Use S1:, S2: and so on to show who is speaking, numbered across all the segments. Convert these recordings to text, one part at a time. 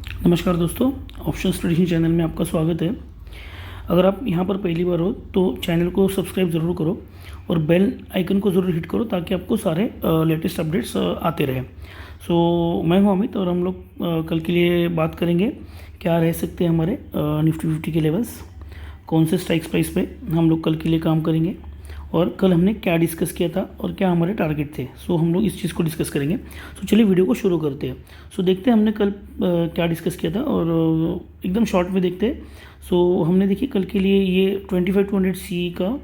S1: नमस्कार दोस्तों, options tradition channel में आपका स्वागत है। अगर आप यहाँ पर पहली बार हो तो चैनल को सब्सक्राइब ज़रूर करो और बेल आइकन को ज़रूर हिट करो ताकि आपको सारे लेटेस्ट अपडेट्स आते रहें। मैं हूँ अमित और हम लोग कल के लिए बात करेंगे क्या रह सकते हैं हमारे निफ्टी 50 के लेवल्स, कौन से स्ट्राइक्स प्राइस पे हम लोग कल के लिए काम करेंगे और कल हमने क्या डिस्कस किया था और क्या हमारे टारगेट थे। हम लोग इस चीज़ को डिस्कस करेंगे। चलिए वीडियो को शुरू करते हैं। देखते हैं हमने कल क्या डिस्कस किया था और एकदम शॉर्ट में देखते हैं। हमने देखिए कल के लिए ये 25,200 सी का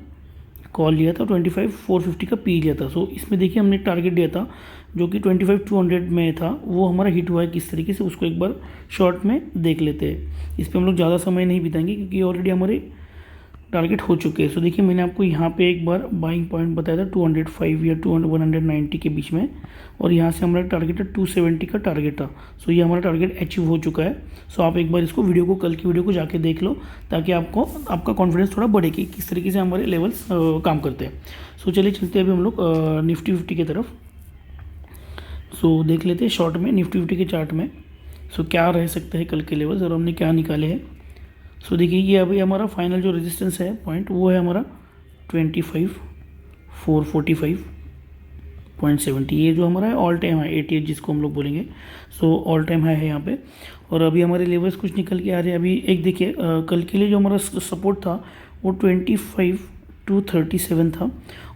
S1: कॉल लिया था, 25,450 का पी लिया था। इसमें देखिए हमने टारगेट दिया था जो कि 25,200 में था, वो हमारा हिट हुआ है किस तरीके से, उसको एक बार शॉर्ट में देख लेते हैं। इस पर हम लोग ज़्यादा समय नहीं बिताएंगे क्योंकि ऑलरेडी हमारे टारगेट हो चुके हैं। देखिए मैंने आपको यहाँ पे एक बार बाइंग पॉइंट बताया था 205 या 190 के बीच में, और यहाँ से हमारा टारगेट है 270 का टारगेट था। ये हमारा टारगेट अचीव हो चुका है। आप एक बार इसको वीडियो को कल की वीडियो को जाके देख लो ताकि आपका कॉन्फिडेंस थोड़ा बढ़े कि किस तरीके से हमारे लेवल्स काम करते हैं। चलिए चलते हैं अभी हम लोग निफ्टी 50 की तरफ। देख लेते हैं शॉर्ट में निफ्टी 50 के चार्ट में क्या रह सकते हैं कल के लेवल्स और हमने क्या निकाले हैं। देखिए ये अभी हमारा फाइनल जो रेजिस्टेंस है पॉइंट, वो है हमारा 25,445.70। ये जो हमारा है ऑल टाइम है 88 जिसको हम लोग बोलेंगे। ऑल टाइम हाई है यहाँ पे। और अभी हमारे लेवल्स कुछ निकल के आ रहे हैं। अभी एक देखिए कल के लिए जो हमारा सपोर्ट था वो 25,237 था,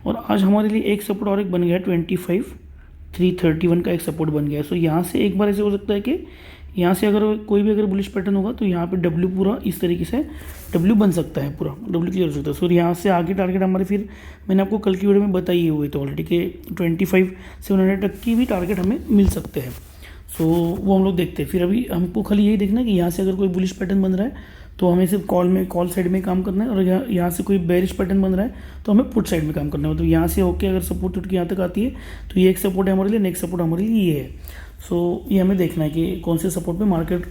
S1: और आज हमारे लिए एक सपोर्ट और एक बन गया है 25,331 का एक सपोर्ट बन गया है। यहाँ से एक बार ऐसे हो सकता है कि यहाँ से अगर कोई भी अगर बुलिश पैटर्न होगा तो यहाँ पे डब्ल्यू पूरा इस तरीके से डब्ल्यू बन सकता है, पूरा डब्ल्यू क्लियर हो सकता है। यहाँ से आगे टारगेट हमारे, फिर मैंने आपको कल की वीडियो में बताई हुई तो ऑलरेडी कि 25,700 तक की भी टारगेट हमें मिल सकते हैं। वो हम लोग देखते हैं। फिर अभी हमको खाली यही देखना है कि यहाँ से अगर कोई बुलिश पैटर्न बन रहा है तो हमें सिर्फ कॉल साइड में काम करना है, और यहाँ से कोई बेरिश पैटर्न बन रहा है तो हमें पुट साइड में काम करना है। तो यहाँ से होके अगर सपोर्ट टूट के यहाँ तक आती है तो ये एक सपोर्ट है हमारे लिए, नेक्स्ट सपोर्ट हमारे लिए ये है। ये हमें देखना है कि कौन से सपोर्ट पे मार्केट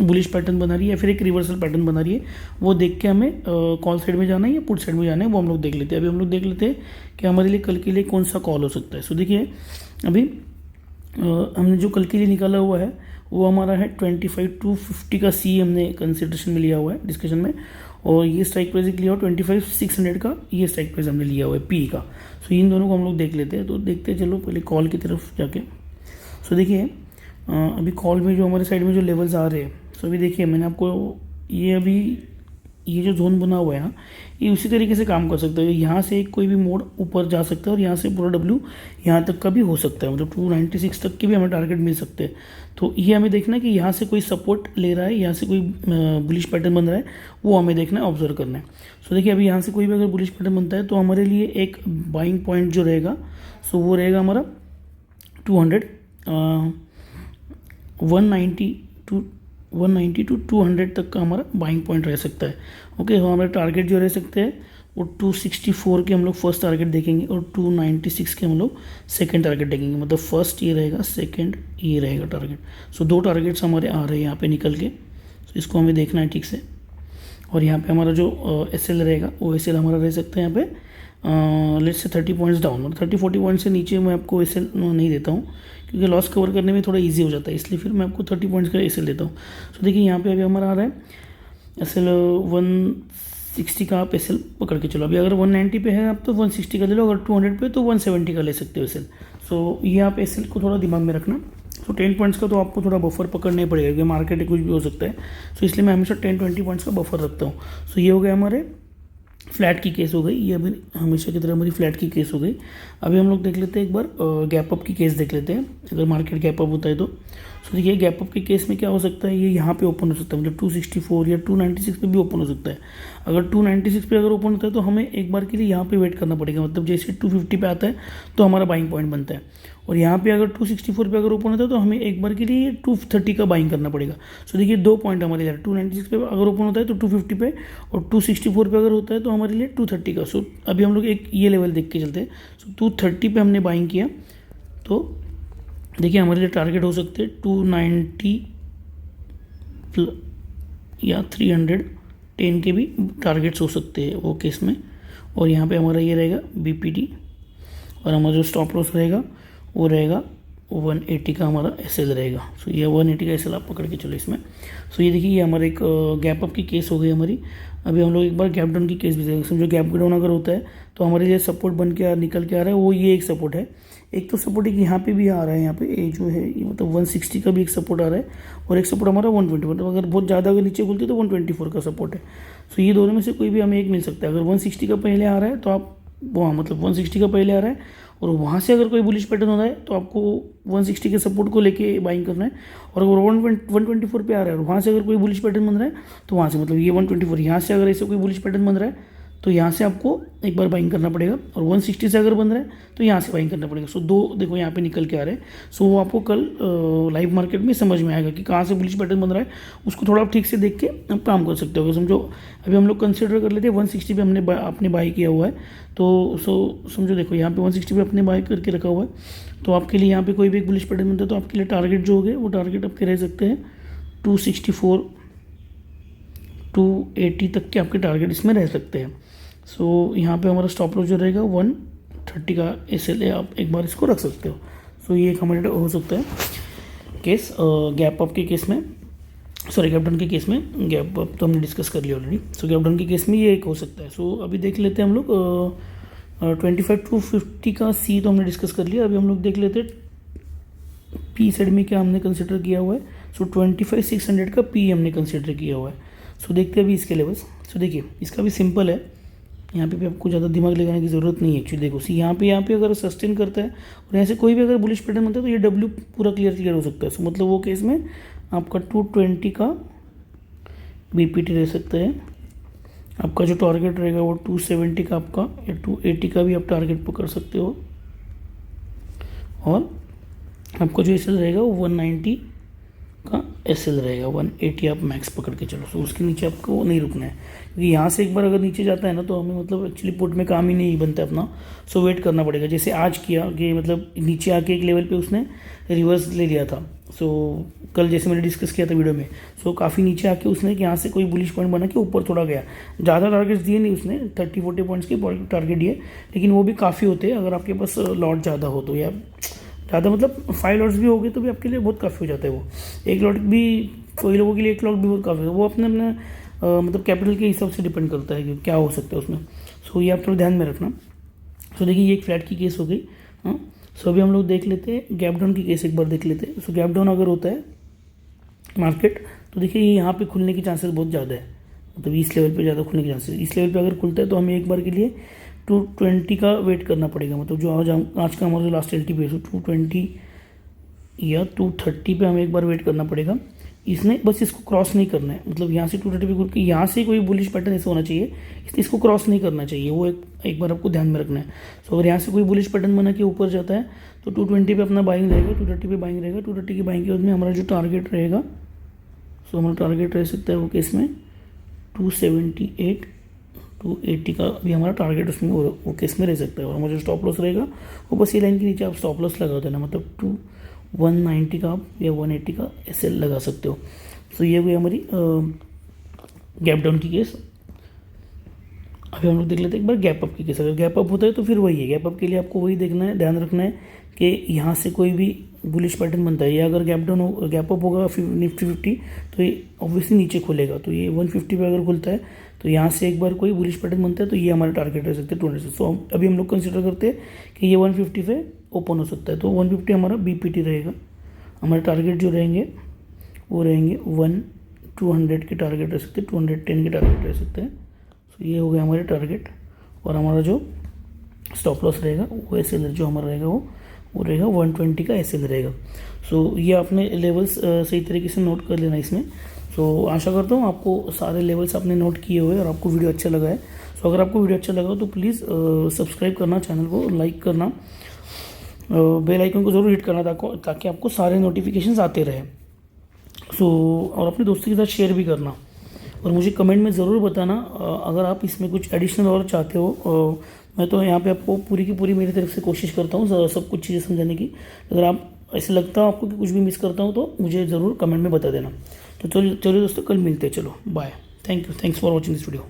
S1: बुलिश पैटर्न बना रही है या फिर एक रिवर्सल पैटर्न बना रही है। वो देख के हमें कॉल साइड में जाना है या पुट साइड में जाना है, वो हम लोग देख लेते हैं। अभी हम लोग देख लेते हैं कि हमारे लिए कल के लिए कौन सा कॉल हो सकता है। देखिए अभी हमने जो कल के लिए निकाला हुआ है वो हमारा है 25,250 का सी हमने कंसिडरेशन में लिया हुआ है डिस्कशन में, और ये स्ट्राइक प्राइस लिया हुआ 25,600 का, ये स्ट्राइक प्राइस हमने लिया हुआ है पी का। इन दोनों को हम लोग देख लेते हैं। देखते हैं, चलो पहले कॉल की तरफ जाके। देखिए अभी कॉल में जो हमारे साइड में जो लेवल्स आ रहे हैं, अभी देखिए मैंने आपको ये जो जोन बना हुआ है ना, ये उसी तरीके से काम कर सकता है। यहाँ से कोई भी मोड ऊपर जा सकता है और यहाँ से पूरा डब्ल्यू यहाँ तक का भी हो सकता है, मतलब 296 तक के भी हमें टारगेट मिल सकते हैं। ये हमें देखना है कि यहाँ से कोई सपोर्ट ले रहा है, यहाँ से कोई बुलिश पैटर्न बन रहा है, वो हमें देखना है, ऑब्जर्व करना है। देखिए अभी यहाँ से कोई भी अगर बुलिश पैटर्न बनता है तो हमारे लिए एक बाइंग पॉइंट जो रहेगा वो रहेगा हमारा 190 टू 200 तक का हमारा बाइंग पॉइंट रह सकता है। ओके, हमारे टारगेट जो रह सकते हैं वो 264 के हम लोग फर्स्ट टारगेट देखेंगे और 296 के हम लोग सेकंड टारगेट देखेंगे। मतलब फर्स्ट ये रहेगा, सेकंड ये रहेगा टारगेट। दो टारगेट्स हमारे आ रहे हैं यहाँ पे निकल के। इसको हमें देखना है ठीक से। और यहाँ पे हमारा जो एसएल रहेगा वो एसएल हमारा रह सकता है यहाँ पे लेट्स से 30 पॉइंट्स डाउन, और 30-40 पॉइंट से नीचे मैं आपको एसएल नहीं देता हूँ क्योंकि लॉस कवर करने में थोड़ा इजी हो जाता है, इसलिए फिर मैं आपको 30 पॉइंट्स का एसएल देता हूँ। देखिए यहाँ पे अभी हमारा आ रहा है एसएल 160 का, आप एसएल पकड़ के चलो। अभी अगर 190 पे है आप तो 160 का ले लो, अगर 200 पे तो 170 का ले सकते हो एसएल। ये आप एसएल को थोड़ा दिमाग में रखना। 10 पॉइंट्स का तो आपको थोड़ा बफर पकड़ना ही पड़ेगा क्योंकि मार्केट कुछ भी हो सकता है। इसलिए मैं हमेशा 10-20 पॉइंट्स का बफर रखता हूँ। ये हो गया हमारे फ्लैट की केस हो गई, ये अभी हमेशा की तरह हमारी फ्लैट की केस हो गई। अभी हम लोग देख लेते हैं एक बार गैप अप की केस देख लेते हैं, अगर मार्केट गैप अप होता है तो। देखिए गैप अप के केस में क्या हो सकता है, ये यहाँ पे ओपन हो सकता है, मतलब 264 या 296 पे भी ओपन हो सकता है। अगर 296 पे अगर ओपन होता है तो हमें एक बार के लिए यहाँ पे वेट करना पड़ेगा, मतलब जैसे 250 पे आता है तो हमारा बाइंग पॉइंट बनता है। और यहाँ पे अगर 264 पे अगर ओपन होता है तो हमें एक बार के लिए 230 का बाइंग करना पड़ेगा। देखिए दो पॉइंट हमारे लिए 296 पे अगर ओपन होता है तो 250 पे, और 264 पे अगर होता है तो हमारे लिए 230 का। अभी हम लोग एक ये लेवल देख के चलते हैं। 230 पे हमने बाइंग किया तो देखिए हमारे लिए टारगेट हो सकते हैं 290 या 310 के भी टारगेट्स हो सकते हैं वो केस में। और यहाँ पे हमारा ये रहेगा बीपीटी, और हमारा जो स्टॉप लॉस रहेगा वो रहेगा 180 का हमारा एसएल रहेगा। सो ये 180 का एसएल आप पकड़ के चलो इसमें। सो ये देखिए ये हमारा एक गैप अप की केस हो गई हमारी। अभी हम लोग एक बार गैप डाउन की केस भी देखेंगे। समझो गैप डाउन अगर होता है तो हमारे लिए सपोर्ट बन के निकल के आ रहा है, वो ये एक सपोर्ट है। एक तो सपोर्ट एक यहाँ पे भी आ रहा है, यहाँ पे ये जो है ये मतलब 160 का भी एक सपोर्ट आ रहा है, और एक सपोर्ट हमारा 120, मतलब अगर बहुत ज़्यादा अगर नीचे खुलती है तो 124 का सपोर्ट है। सो ये दोनों में से कोई भी हमें एक मिल सकता है। अगर 160 का पहले आ रहा है तो आप वहाँ मतलब 160 का पहले आ रहा है और वहाँ से अगर कोई बुलिश पैटर्न हो रहा है तो आपको 160 के सपोर्ट को लेके बाइंग करना है। और अगर 124 पे आ रहा है और वहाँ से अगर कोई बुलिश पैटर्न बन रहा है तो वहाँ से मतलब ये 124 यहाँ से अगर ऐसे कोई बुलिश पैटर्न बन रहा है तो यहाँ से आपको एक बार बाइंग करना पड़ेगा, और 160 से अगर बन रहा है तो यहाँ से बाइंग करना पड़ेगा। सो दो देखो यहाँ पे निकल के आ रहे हैं। सो वो आपको कल लाइव मार्केट में समझ में आएगा कि कहाँ से बुलिश पैटर्न बन रहा है, उसको थोड़ा आप ठीक से देख के आप काम कर सकते हो। समझो अभी हम लोग कंसिडर कर लेते हैं 160 पे हमने आपने बाई किया हुआ है, तो समझो देखो यहाँ पे 160 पे अपने बाई करके रखा हुआ है, तो आपके लिए यहाँ पे कोई भी एक बुलिश पैटर्न बनता है तो आपके लिए टारगेट जो हो गए वो टारगेट आपके रह सकते हैं 264 280 तक के आपके टारगेट इसमें रह सकते हैं। सो यहाँ पे हमारा स्टॉप लॉस जो रहेगा 130 का एसएल आप एक बार इसको रख सकते हो। सो ये एक हमारे हो सकता है केस गैप अप के केस में, सॉरी गैप डाउन के केस में। गैप अप तो हमने डिस्कस कर लिया ऑलरेडी। सो गैप डाउन के केस में ये एक हो सकता है। सो अभी देख लेते हैं हम लोग 25 to 50 का सी तो हमने डिस्कस कर लिया। अभी हम लोग देख लेते हैं पी साइड में क्या हमने कंसिडर किया हुआ है। सो 25,600 का पी हमने कंसिडर किया हुआ है। सो देखते हैं अभी इसके लेवल्स। सो देखिए इसका भी सिंपल है, यहाँ पे भी आपको ज़्यादा दिमाग लगाने की ज़रूरत नहीं है एक्चुअली। देखो सी यहाँ पे अगर सस्टेन करता है और यहाँ से कोई भी अगर बुलिश पैटर्न बनता है तो ये डब्ल्यू पूरा क्लियर हो सकता है। सो मतलब वो केस में आपका 220 का बीपीटी रह सकता है। आपका जो टारगेट रहेगा वो 270 का आपका या 280 का भी आप टारगेट पकड़ सकते हो, और आपका जो एसएल रहेगा वो 190 का एसएल रहेगा। 180 आप मैक्स पकड़ के चलो। सो उसके नीचे आपको नहीं रुकना है, क्योंकि यहाँ से एक बार अगर नीचे जाता है ना तो हमें मतलब एक्चुअली पुट में काम ही नहीं बनता अपना। सो वेट करना पड़ेगा, जैसे आज किया कि मतलब नीचे आके एक लेवल पे उसने रिवर्स ले लिया था। सो कल जैसे मैंने डिस्कस किया था वीडियो में, सो काफ़ी नीचे आके उसने यहाँ से कोई बुलिश पॉइंट बना के ऊपर थोड़ा गया। ज़्यादा टारगेट्स दिए नहीं उसने, 30-40 पॉइंट्स के टारगेट दिए, लेकिन वो भी काफ़ी होते हैं अगर आपके पास लॉट ज़्यादा हो तो, या ज़्यादा मतलब 5 लॉट्स भी हो गए तो भी आपके लिए बहुत काफ़ी हो जाता है। वो एक लॉट भी कोई लोगों के लिए एक लॉट भी बहुत काफ़ी है। वो अपने मतलब कैपिटल के हिसाब से डिपेंड करता है कि क्या हो सकता है उसमें। सो ये आप थोड़ा ध्यान में रखना। सो देखिए ये एक फ्लैट की केस हो गई। हाँ, सो अभी हम लोग देख लेते हैं गैप डाउन की केस एक बार देख लेते हैं। सो गैप डाउन अगर होता है मार्केट तो देखिए ये यहाँ पे खुलने की चांसेस बहुत ज़्यादा है, मतलब इस लेवल पे ज़्यादा खुलने के चांसेस। इस लेवल पे अगर खुलता है तो हमें एक बार के लिए 220 का वेट करना पड़ेगा, मतलब जो आज का हमारा जो लास्ट एलटी पे 220 या 230 पे हमें एक बार वेट करना पड़ेगा। इसने बस इसको क्रॉस नहीं करना है, मतलब यहाँ से 230 पे खुल के यहाँ से कोई बुलिश पैटर्न ऐसा होना चाहिए, इसलिए इसको क्रॉस नहीं करना चाहिए। वो एक बार आपको ध्यान में रखना है। सो अगर यहाँ से कोई बुलिश पैटर्न बना के ऊपर जाता है तो 220 पे अपना बाइंग रहेगा, 230 पे बाइंग रहेगा। 230 की बाइंग के बाद में हमारा जो टारगेट रहेगा, सो हमारा टारगेट रह सकता है वो केस में 278 280 का भी हमारा टारगेट उसमें वो केस में रह सकता है। और हमारा जो स्टॉप लॉस रहेगा वो बस ये लाइन के नीचे आप स्टॉप लॉस लगा देना, मतलब 190 का आप या 180 का एसएल लगा सकते हो। सो ये हुई हमारी गैप डाउन की केस। अभी हम लोग देख लेते हैं एक बार गैप अप की केस। अगर गैप अप होता है तो फिर वही है, गैप अप के लिए आपको वही देखना है, ध्यान रखना है कि यहाँ से कोई भी बुलिश पैटर्न बनता है, या अगर गैप डाउन हो गैप अप होगा निफ्टी 50 तो ये ऑब्वियसली नीचे खुलेगा। तो ये 150 पे अगर खुलता है तो यहाँ से एक बार कोई बुलिश पैटर्न बनता है तो ये हमारा टारगेट रह सकता है 200 से। सो अभी हम लोग कंसिडर करते हैं कि ये 150 पे ओपन हो सकता है, तो 150 हमारा बीपीटी रहेगा। हमारे टारगेट जो रहेंगे वो रहेंगे 200 के टारगेट रह सकते हैं, 210 के टारगेट रह सकते हैं। सो ये हो गया हमारे टारगेट, और हमारा जो स्टॉप लॉस रहेगा वो एसएल जो हमारा रहेगा वो रहेगा 120 का एसएल रहेगा। सो ये आपने लेवल्स सही तरीके से नोट कर लेना इसमें। सो आशा करता हूँ आपको सारे लेवल्स आपने नोट किए हुए और आपको वीडियो अच्छा लगा है। सो अगर आपको वीडियो अच्छा लगा हो तो प्लीज़ सब्सक्राइब करना चैनल को, लाइक करना, बेल आइकन को ज़रूर हिट करना ताकि आपको सारे नोटिफिकेशंस आते रहे। सो और अपने दोस्तों के साथ शेयर भी करना, और मुझे कमेंट में ज़रूर बताना अगर आप इसमें कुछ एडिशनल और चाहते हो। मैं तो यहाँ पे आपको पूरी की पूरी मेरी तरफ से कोशिश करता हूँ सब कुछ चीज़ें समझाने की। अगर आप ऐसे लगता हो आपको कि कुछ भी मिस करता हूँ तो मुझे ज़रूर कमेंट में बता देना। तो चलिए दोस्तों, कल मिलते हैं। चलो bye, thank you, thanks for watching this video.